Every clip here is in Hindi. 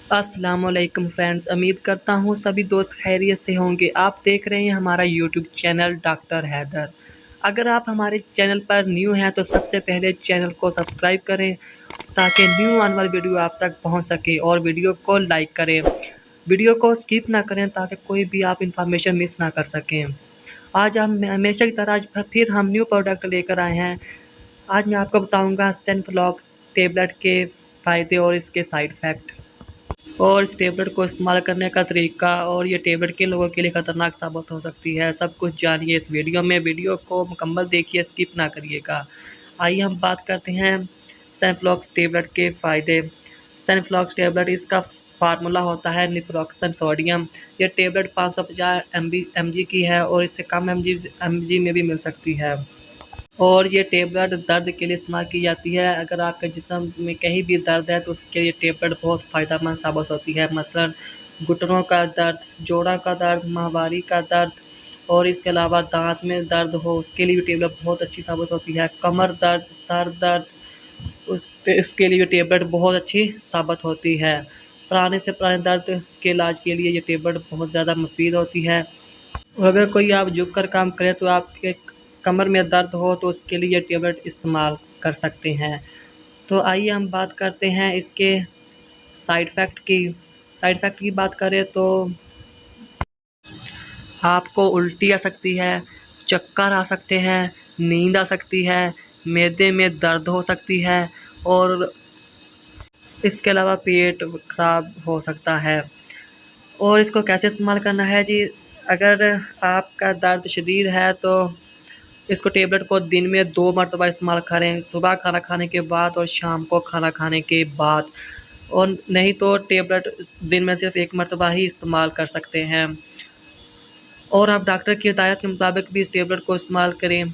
अस्सलाम वालेकुम फ्रेंड्स, उम्मीद करता हूँ सभी दोस्त खैरियत से होंगे। आप देख रहे हैं हमारा यूट्यूब चैनल डॉक्टर हैदर। अगर आप हमारे चैनल पर न्यू हैं तो सबसे पहले चैनल को सब्सक्राइब करें ताकि न्यू आने वाली वीडियो आप तक पहुंच सके, और वीडियो को लाइक करें। वीडियो को स्किप ना करें ताकि कोई भी आप इंफॉर्मेशन मिस ना कर सकें। आज हम हमेशा की तरह आज फिर हम न्यू प्रोडक्ट लेकर आए हैं। आज मैं आपको बताऊँगा सेंफ्लॉक्स टेबलेट के फ़ायदे और इसके साइड इफ़ेक्ट, और इस टेबलेट को इस्तेमाल करने का तरीका, और ये टेबलेट किन लोगों के लिए ख़तरनाक साबित हो सकती है, सब कुछ जानिए इस वीडियो में। वीडियो को मुकम्मल देखिए, स्किप ना करिएगा। आइए हम बात करते हैं सेंफ्लॉक्स टेबलेट के फ़ायदे। सेंफ्लॉक्स टेबलेट, इसका फार्मूला होता है नेप्रोक्सन सोडियम। ये टेबलेट 550 mg की है और इससे कम mg में भी मिल सकती है। और ये टेबलेट दर्द के लिए इस्तेमाल की जाती है। अगर आपके जिस्म में कहीं भी दर्द है तो उसके लिए टेबलेट बहुत फ़ायदेमंद साबित होती है। मसलन घुटनों का दर्द, जोड़ों का दर्द, माहवारी का दर्द, और इसके अलावा दांत में दर्द हो उसके लिए भी टेबलेट बहुत अच्छी साबित होती है। कमर दर्द, सर दर्द, इसके लिए टेबलेट बहुत अच्छी साबित होती है। पुराने से पुराने दर्द के इलाज के लिए ये टेबलेट बहुत ज़्यादा मुफीद होती है। और अगर कोई आप झुक कर काम करें तो आपके कमर में दर्द हो तो उसके लिए ये टेबलेट इस्तेमाल कर सकते हैं। तो आइए हम बात करते हैं इसके साइड इफ़ेक्ट की। साइड इफ़ेक्ट की बात करें तो आपको उल्टी आ सकती है, चक्कर आ सकते हैं, नींद आ सकती है, मैदे में दर्द हो सकती है, और इसके अलावा पेट ख़राब हो सकता है। और इसको कैसे इस्तेमाल करना है जी? अगर आपका दर्द शदीद है तो इसको टेबलेट को दिन में 2 मरतबा इस्तेमाल करें, सुबह खाना खाने के बाद और शाम को खाना खाने के बाद। और नहीं तो टेबलेट दिन में सिर्फ़ 1 मरतबा ही इस्तेमाल कर सकते हैं। और आप डॉक्टर की हिदायत के मुताबिक भी इस टेबलेट को इस्तेमाल करें।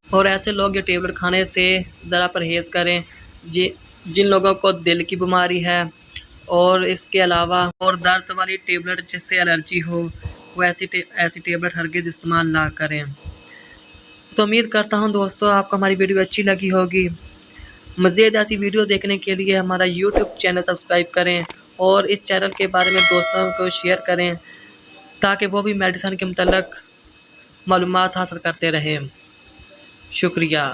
और ऐसे लोग ये टेबलेट खाने से ज़रा परहेज़ करें जिन लोगों को दिल की बीमारी है, और इसके अलावा और दर्द वाली टेबलेट जिससे एलर्जी हो, वो ऐसी टेबलेट हरगिज़ इस्तेमाल ना करें। तो उम्मीद करता हूँ दोस्तों आपको हमारी वीडियो अच्छी लगी होगी। मज़ीद ऐसी वीडियो देखने के लिए हमारा यूट्यूब चैनल सब्सक्राइब करें, और इस चैनल के बारे में दोस्तों को शेयर करें ताकि वो भी मेडिसिन के मुतल्लिक़ मालूमात हासिल करते रहें। शुक्रिया।